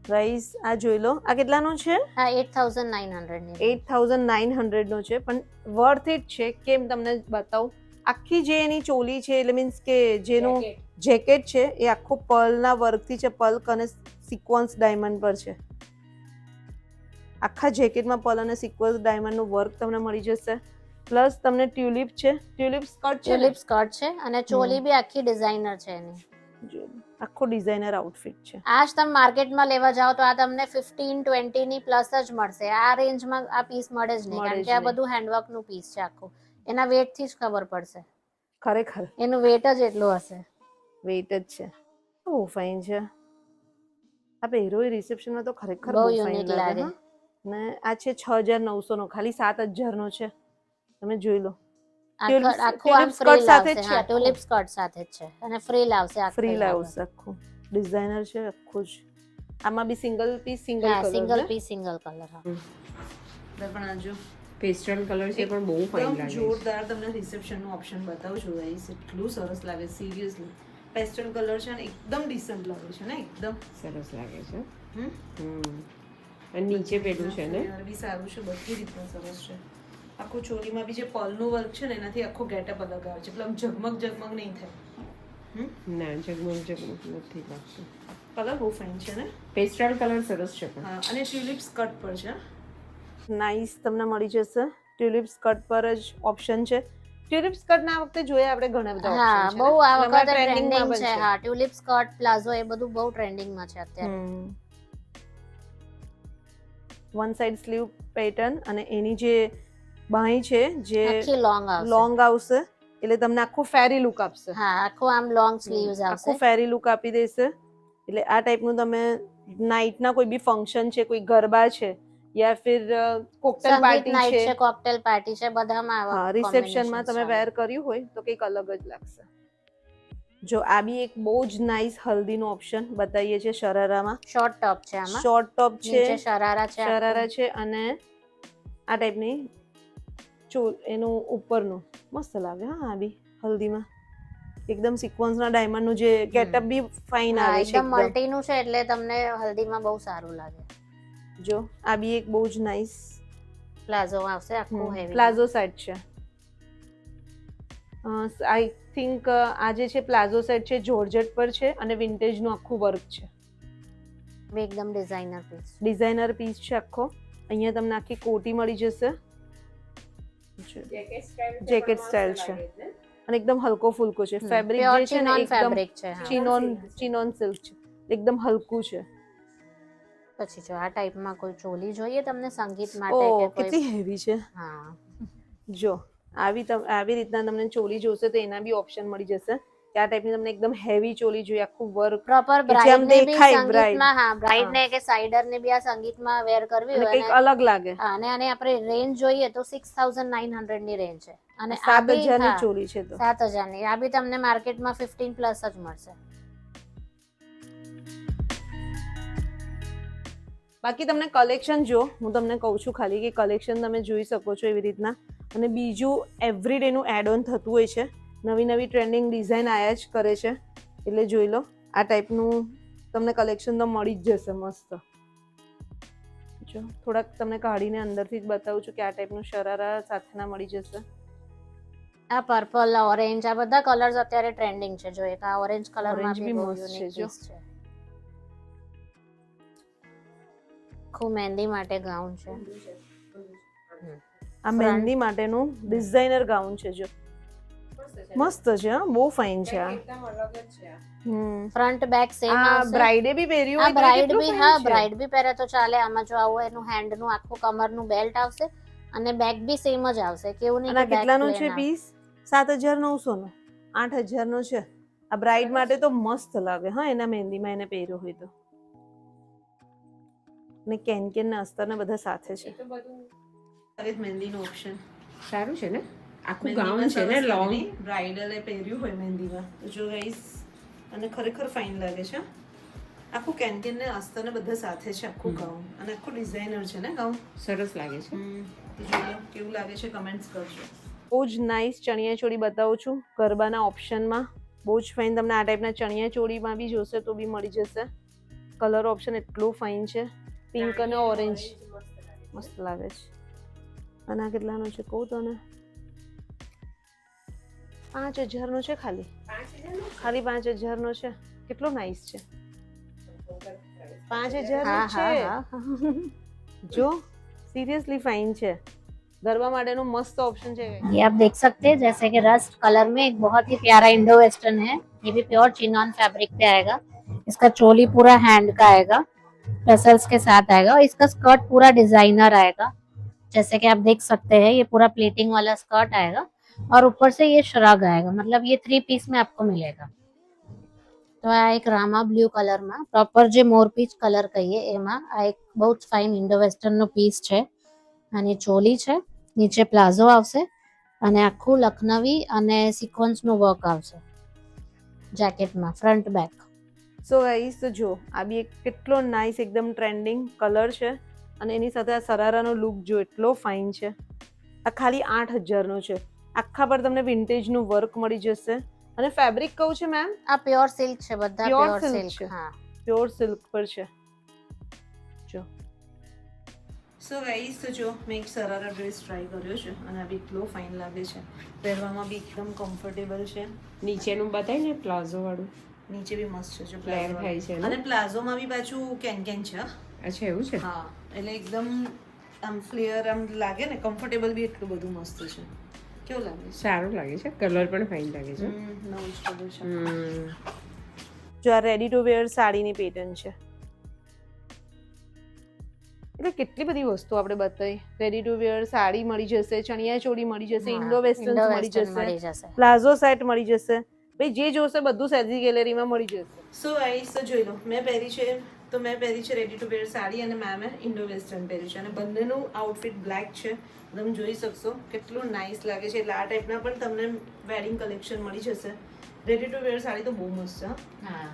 ગાઈસ આ જોઈ લો, આ કેટલાનું છે? હા 8900 ની. 8900 નો છે, પણ વર્થ ઇટ છે. કેમ તમને બતાવું, આખી જે એની ચોલી છે એટલે મીન્સ કે જેનું જેકેટ છે એ આખું પર્લના વર્કથી છે. પલ્ક અને સિક્વન્સ ડાયમંડ પર છે. આખા જેકેટમાં પર્લ અને સિક્વન્સ ડાયમંડનું વર્ક તમને મળી જશે. પ્લસ તમને ટ્યુલિપ છે, ટ્યુલિપ સ્કર્ટ છે ને? ટ્યુલિપ સ્કર્ટ છે અને ચોલી બી આખી ડિઝાઇનર છે એની. જો, આખો ડિઝાઇનર આઉટફિટ છે. આ જ તમે માર્કેટમાં લેવા જાઓ તો આ તમને 15-20 ની પ્લસ જ મળશે. આ રેન્જમાં આ પીસ મળે જ નહીં, કારણ કે આ બધું હેન્ડવર્ક નું પીસ છે આખું. એના વેટ થી જ ખબર પડશે, ખરેખર એનું વેટ જ એટલું હશે. વેઇટ જ છે. બહુ ફાઇન છે. આ પહેરો એ રિસેપ્શનમાં તો ખરેખર બહુ બહુ ફાઇન યુનિક લાગે. લાગે. હા, ને આ છે 6900 નો, ખાલી 7000 નો છે. તમે જોઈ લો. આખું આમ tulip ફ્રીલ skirt સાથે આવશે. જ છે હા આખું. ટ્યુલિપ સ્કર્ટ સાથે જ છે અને ફ્રીલ આવશે આખું. ફ્રી લાવશે આખું. ડિઝાઇનર છે આખું જ. આમાં બી સિંગલ પીસ સિંગલ હા કલર સિંગલ છે. Piece single colour. હા પણ આ જો પેસ્ટલ કલર છે પણ બહુ ફાઇન એકદમ લાગે છે. જોરદાર તમને રિસેપ્શન નું ઓપ્શન બતાવું છું ગાઈસ. એટલું સરસ લાગે સિરિયસલી. પેસ્ટલ કલર છે અને એકદમ ડિસન્ટ લાગે છે ને એકદમ. સરસ લાગે છે. હમ. અને નીચે પેલું છે ને, બી સારું છે, બધી રીતના સરસ છે. આખું ચોલીમાં બી જે પલનું વર્ક છે ને એનાથી આખો ગેટઅપ અલગ આવે છે. એટલે ઝગમગ ઝગમગ નહીં થાય. ના ઝગમગ ઝગમગ નથી લાગતું. કલર બહુ ફાઇન છે ને. પેસ્ટલ કલર સરસ છે પણ. હા, અને ટ્યુલિપ સ્કર્ટ પર છે. નાઇસ તમને મળી જશે. ટ્યુલિપ સ્કર્ટ પર જ ઓપ્શન છે. ટ્યુલિપ સ્કર્ટ ના વખતે જોયા આપણે ઘણા બધા હા ઓપ્શન છે. બહુ આ ને? વખતે trending માં ટ્રેન્ડિંગ પણ છે. હા ટ્યુલિપ સ્કર્ટ પ્લાઝો એ બધું બહુ ટ્રેન્ડિંગ માં છે અત્યારે. વન સાઇડ સ્લીવ પેટર્ન અને એની જે બાંય છે જે આખી લોંગ આવશે. લોંગ આવશે એટલે તમને આખું ફેરી લુક આપશે. હા આખું આમ લોંગ સ્લીવ્સ આવશે. આખું ફેરી લુક આપી દેશે. એટલે આ ટાઈપનું તમે નાઇટના કોઈ બી ફંક્શન છે, કોઈ ગરબા છે યા ફિર કોકટેલ સંગીત પાર્ટી નાઇટ છે, છે, કોકટેલ પાર્ટી છે, બધામાં આવા હા રિસેપ્શનમાં combinations તમે ચાલે. વેર કર્યું હોય તો કંઈક અલગ જ લાગશે. જો આ બી એક બહુ જ નાઇસ હલ્દીનો ઓપ્શન બતાવીએ છે શરારામાં. શોર્ટ ટોપ છે આમાં. શોર્ટ ટોપ છે, નીચે શરારા છે. શરારા છે અને આ ટાઈપની એનું ઉપરનું મસ્ત લાગે. હા આ બી હલ્દીમાં એકદમ સિક્વન્સના ડાયમંડનું જે ગેટઅપ બી ફાઇન હા આવે છે એકદમ મલ્ટી નું છે એટલે તમને હલ્દીમાં બહુ સારું લાગે. જો આ બી એક બહુ જ નાઇસ પ્લાઝો આવશે આખું હેવી. પ્લાઝો સેટ છે. આઈ થિંક આ જે છે પ્લાઝો સેટ છે જોર્જેટ પર છે અને વિન્ટેજનું આખું વર્ક છે. એકદમ ડિઝાઇનર પીસ. ડિઝાઇનર પીસ છે આખો. અહીંયા તમને આખી કોટી મળી જશે. જેકેટ સ્ટાઇલ છે અને એકદમ હલકો ફુલકો છે. ફેબ્રિક જે છે ને એકદમ ફેબ્રિક છે. ચિનોન સિલ્ક છે. એકદમ હલકું છે. પછી જો આ ટાઈપમાં કોઈ ચોલી જોઈએ તમને સંગીત ઓ માટે કે કેટલી કોઈ હેવી છે. હા જો આવી રીતના તમને ચોલી જોશે તો એના બી ઓપ્શન મળી જશે. કે આ ટાઈપની તમને એકદમ હેવી ચોલી જોઈએ, આખું વર્ક પ્રોપર કે જેમ બ્રાઇડ ને બી દેખાય bride. સંગીતમાં, હા બ્રાઇડ હા. ને કે સાઇડર ને બી આ સંગીતમાં વેર કરવી અને હોય કંઈક અલગ લાગે. હા, અને આને આપણે રેન્જ જોઈએ તો 6900 ની રેન્જ છે. અને આ 7,000 બી ની ચોલી છે તો 7000 ની. આ બી તમને માર્કેટમાં 15 પ્લસ જ મળશે. બાકી તમને કલેક્શન જો હું તમને કહું છું ખાલી કે કલેક્શન તમે જોઈ શકો છો એવી રીતના. અને બીજું એવરીડે નું એડ ઓન થતું હોય છે. નવી નવી ટ્રેન્ડિંગ ડિઝાઇન આયા જ કરે છે. એટલે જોઈ લો આ ટાઈપનું તમને કલેક્શન તો મળી જ જશે મસ્ત. જો થોડાક તમને કાઢીને અંદરથી જ બતાવું છું કે આ ટાઈપનું શરારા સાથેના મળી જશે. આ પર્પલ, ઓરેન્જ, આ બધા કલર્સ અત્યારે ટ્રેન્ડિંગ છે. જો એક આ ઓરેન્જ કલરમાં Orange બી બી બહુ મસ્ત યુનિક છે જો. પીસ છે. આખું મહેંદી માટે ગાઉન છે. આ મહેંદી માટેનું ડિઝાઇનર ગાઉન છે જો. મસ્ત છે હા, બહુ ફાઇન છે આ. એકદમ અલગ જ છે આ. ફ્રન્ટ બેક સેમ આ આવશે. બ્રાઇડે બી પહેર્યું આ હોય તો બ્રાઇડ કેટલું બી, fine હા છે. બ્રાઇડ બી પહેરે તો ચાલે. આમાં જો આવું એનું હેન્ડ નું આખું કમરનું બેલ્ટ આવશે અને બેક બી સેમ જ આવશે. કેવું નહીં અને કે આ બેક કેટલાનું છે પ્લેન આવે. પીસ? 7,900 નો. 8,000 નો છે. આ બ્રાઇડ માટે તો મસ્ત લાગે હા, એના મહેંદીમાં એને પહેર્યો હોય તો. ને કેન ને અસ્તર ને બધા સાથે છે. એ તો બધું અરે મહેંદીનો ઓપ્શન સારું છે ને. આખું ગાઉન છે ને લોંગ. બ્રાઇડલે પહેર્યું હોય મહેંદીમાં તો જો ગાઈસ, અને ખરેખર ફાઇન લાગે છે. આખું કેન ને અસ્તર ને બધા સાથે છે આખું ગાઉન. અને આખું ડિઝાઇનર છે ને ગાઉન. સરસ લાગે છે. તો જોઈ લો કેવું લાગે છે, કમેન્ટ્સ કરજો. બહુ જ નાઇસ ચણિયા ચોળી બતાવું છું ગરબાના ઓપ્શનમાં. બહુ જ ફાઇન. તમને આ ટાઈપના ચણિયા ચોળીમાં બી જોશે તો બી મળી જશે. કલર ઓપ્શન એટલું ફાઇન છે. પિંક અને ઓરેન્જ મસ્ત લાગે છે. અને આ કેટલાનો છે કહું તને? 5,000 નો છે ખાલી. 5,000 નો છે. કેટલો નાઇસ છે. 5,000 નો છે. जो सीरियसली फाइन છે. गरबा माटेनो मस्त ऑप्शन છે. ये आप देख सकते हैं जैसे कि रस्ट कलर में एक बहुत ही प्यारा इंडो वेस्टर्न है. ये भी प्योर चिनॉन फैब्रिक पे आएगा. इसका चोली पूरा हैंड का आएगा, टसल्स के साथ आएगा. और इसका स्कर्ट पूरा डिजाइनर आएगा. जैसे कि आप देख सकते हैं ये पूरा प्लेटिंग वाला स्कर्ट आएगा और ऊपर से ये श्रग आएगा. मतलब ये 3 पीस में आपको मिलेगा. તો આ એક રામા બ્લુ કલરમાં પ્રોપર જે મોરપીચ કલર કહીએ એમાં આ એક બહુ જ ફાઇન ઇન્ડો વેસ્ટર્ન નો પીસ છે. આની ચોલી છે, નીચે પ્લાઝો આવશે અને આખું લખનવી અને સિક્વન્સ નું વર્ક આવશે જેકેટમાં ફ્રન્ટ બેક. સો ગાઈસ તો જો આ બી એક કેટલો નાઇસ એકદમ ટ્રેન્ડિંગ કલર છે. અને એની સાથે આ સરારાનો લુક જો એટલો ફાઇન છે. આ ખાલી 8,000 નો છે. આખા પર તમને વિન્ટેજ નું વર્ક મળી જશે. અને ફેબ્રિક કહું છે મેમ? આ પ્યોર સિલ્ક છે, બધા Pure પ્યોર silk સિલ્ક. છે. હા, પ્યોર સિલ્ક પર છે જો. સો ગાઈસ તો જો મેં એક સરારા ડ્રેસ ટ્રાય કર્યો છે અને આ બી એટલો ફાઇન લાગે છે. પહેરવામાં બી એકદમ કમ્ફર્ટેબલ છે. નીચેનું બતાય ને પ્લાઝો વાળું. નીચે બી મસ્ત છે જો ફ્લેર પ્લાઝો થાય છે ને? અને પ્લાઝોમાં બી પાછું કેન છે. અચ્છા એવું છે. હા, એટલે એકદમ આમ ફ્લેયર આમ લાગે ને, કમ્ફર્ટેબલ બી એટલું બધું મસ્ત છે. કેવું લાગે છે? સારું લાગે છે. કલર પણ ફાઇન લાગે છે. નવું જ કલર છે. હમ. જો આ રેડી ટુ વેર સાડીની પેટર્ન છે. એટલે કેટલી બધી વસ્તુ આપણે બતાવી. રેડી ટુ વેર સાડી મળી જશે, ચણિયા ચોળી મળી જશે, ઇન્ડો વેસ્ટર્ન મળી જશે, પ્લાઝો સેટ મળી જશે. ભાઈ જે જોશે બધું સેજી ગેલેરીમાં મળી જશે. સો ગાઈસ તો જોઈ લો મેં પહેરી છે રેડી ટુ વેર સાડી અને મેમે ઇન્ડો વેસ્ટર્ન પહેર્યું છે. અને બંનેનું આઉટફિટ બ્લેક છે. તમે જોઈ શકશો કેટલું નાઇસ લાગે છે. એટલે આ ટાઈપના પણ તમને વેડિંગ કલેક્શન મળી જશે. રેડી ટુ વેર સાડી તો બહુ મસ્ત છે.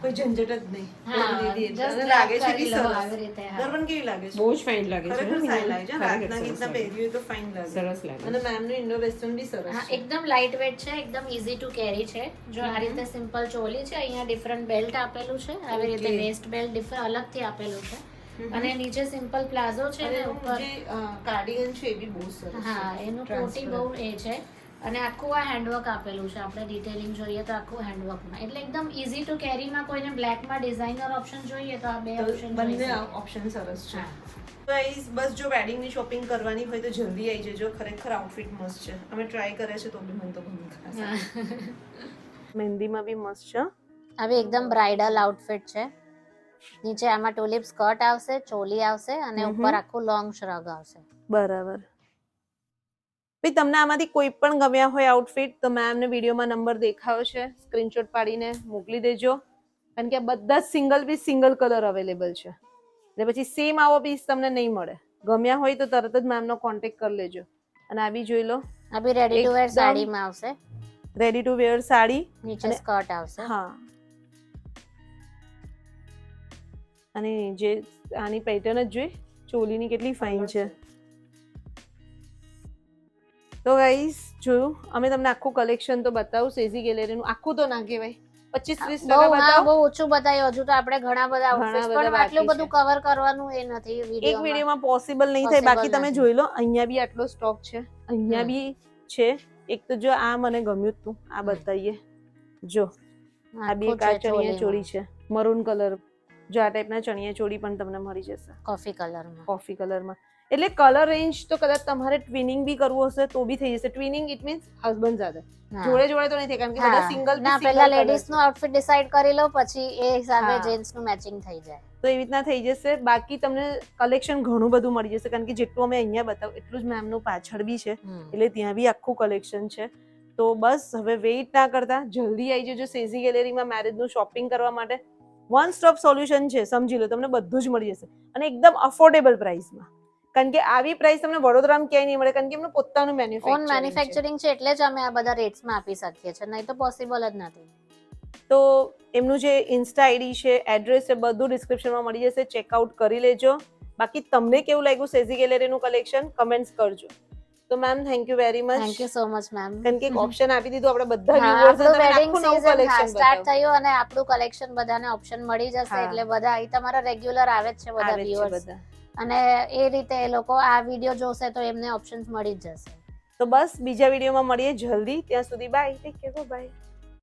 કોઈ ઝંઝટ જ નહીં. અને લાગે છે કે સરસ. ગરબન કેવી લાગે છે? બહુ જ ફાઇન લાગે છે. ખરેખર સારી લાગે છે. ખરેખર રાતના સરસ ગીતના લાગે. પહેર્યું હોય તો ફાઇન લાગે. સરસ લાગે. અને મેમનું ઇન્ડો વેસ્ટર્ન બી સરસ હા, છે. એકદમ લાઇટ વેટ છે, એકદમ ઈઝી ટુ કેરી છે. જો આ રીતે સિમ્પલ ચોલી છે, અહીંયા ડિફરન્ટ બેલ્ટ આપેલું છે, આવી રીતે Okay. વેસ્ટ બેલ્ટ ડિફરન્ટ અલગથી આપેલું છે. અને નીચે સિમ્પલ પ્લાઝો છે અને ને એનું ઉપર જે કાર્ડિગન છે એ બી બહુ સરસ છે. હા, એનું કોટી બહુ એ છે. અને આખું આ હેન્ડવર્ક આપેલું છે. આપણે ડિટેલિંગ જોઈએ તો આખું હેન્ડવર્કમાં, એટલે એકદમ ઈઝી ટુ કેરીમાં કોઈને બ્લેકમાં ડિઝાઇનર ઓપ્શન જોઈએ તો આ બે તો ઓપ્શન બંને ઓપ્શન સરસ છે. ગાઈસ બસ જો વેડિંગની શોપિંગ કરવાની હોય તો જલ્દી આવી જજો. ખરેખર આઉટફિટ મસ્ત છે. અમે ટ્રાય કરે છે તો બી મને તો ગમ્યું. મહેંદીમાં બી મસ્ત છે. હવે એકદમ બ્રાઇડલ આઉટફિટ છે. નીચે આમાં ટુલિપ સ્કર્ટ આવશે, ચોલી આવશે અને ઉપર આખું લોંગ શ્રગ આવશે. બરાબર. ભાઈ તમને આમાંથી કોઈ પણ ગમ્યા હોય આઉટફિટ તો મેમને વિડીયોમાં નંબર દેખાયો છે, સ્ક્રીનશોટ પાડીને મોકલી દેજો, કારણ કે આ બધા single piece single colour available છે, એટલે પછી સેમ આવો પીસ તમને નહીં મળે. ગમ્યા હોય તો તરત જ મેમનો કોન્ટેક્ટ કરી લેજો. અને આ બી જોઈ લો, આ બી રેડી ટુ વેર એકદમ સાડીમાં આવશે, રેડી ટુ વેર સાડી, નીચે અને સ્કર્ટ આવશે. હા. અને જે આની પેટર્ન જ જોઈ, ચોલીની કેટલી ફાઇન છે. તો ગાઈસ જોયું, અમે તમને આખું કલેક્શન તો બતાવું સેઝી ગેલેરીનું, આખું તો ના કહેવાય, 25-30% બતાવો. બહુ ઓછું બતાવ્યું, હજુ તો આપણે ઘણા બધા આઉટફિટ્સ બધા પણ આટલું બાકી બધું કવર કરવાનું એ નથી એક વિડીયોમાં. વિડીયોમાં પોસિબલ નહીં થાય. બાકી તમે નથી. જોઈ લો, અહીંયા બી આટલો સ્ટોક છે, અહીંયા બી છે. એક તો જો આ મને ગમ્યું તું, આ બતાવીએ. જો આ બી એક આ ચણિયા ચોળી છે, મરૂન કલર. જો આ ટાઈપના ચણિયા ચોળી પણ તમને મળી જશે કોફી કલરમાં. કોફી કલરમાં. એટલે કલર રેન્જ તો કદાચ તમારે ટ્વિનિંગ બી કરવું હશે તો બી થઈ જશે. ટ્વિનિંગ ઇટ મીન્સ હસબન્ડ સાથે, જોડે જોડે તો નહીં થાય, કારણ કે બધા સિંગલ ના, પહેલા લેડીઝ નું આઉટફિટ ડિસાઈડ કરી લો, પછી એ હિસાબે જેન્ટ્સ નું મેચિંગ થઈ જાય. તો એવી રીતના થઈ જશે. બાકી તમને કલેક્શન ઘણું બધું મળી જશે, કારણ કે જેટલું અમે અહીંયા બતાવ્યું એટલું જ મેમનું પાછળ બી છે, એટલે ત્યાં બી આખું કલેક્શન છે. તો બસ હવે વેઇટ ના કરતા જલ્દી આવી જજો સેઝી ગેલેરીમાં મેરેજનું શોપિંગ કરવા માટે. વન સ્ટોપ સોલ્યુશન છે, સમજી લો, તમને બધું જ મળી જશે અને એકદમ અફોર્ડેબલ પ્રાઇસમાં. કારણ કે આવી પ્રાઇસ તમને વડોદરામાં ક્યાંય નહીં મળે, કારણ કે એમનું પોતાનું ઓન મેન્યુફેક્ચરિંગ છે, એટલે જ અમે આ બધા રેટ્સમાં આપી શકીએ છીએ, નહીં તો પોસિબલ જ નથી. તો એમનું જે ઇન્સ્ટા આઈડી છે, એડ્રેસ છે, બધું ડિસ્ક્રિપ્શનમાં મળી જશે, ચેકઆઉટ કરી લેજો. બાકી તમને કેવું લાગ્યું સેઝી ગેલેરીનું કલેક્શન કમેન્ટ્સ કરજો. તો ma'am thank you very much. Thank you so much ma'am. કારણ કે એક ઓપ્શન આપી દીધું આપણે બધા વ્યુઅર્સને, તમે આખું નવું કલેક્શન સ્ટાર્ટ થયું અને આપણું કલેક્શન બધાને ઓપ્શન મળી જશે, એટલે બધા અહીં તમારા રેગ્યુલર આવે જ છે બધા વ્યુઅર્સ, અને એ રીતે એ લોકો આ વિડીયો જોશે તો એમને ઓપ્શન્સ મળી જ જશે. તો બસ બીજા વિડીયોમાં મળીએ જલ્દી. ત્યાં સુધી બાય, ટેક કેર, બાય.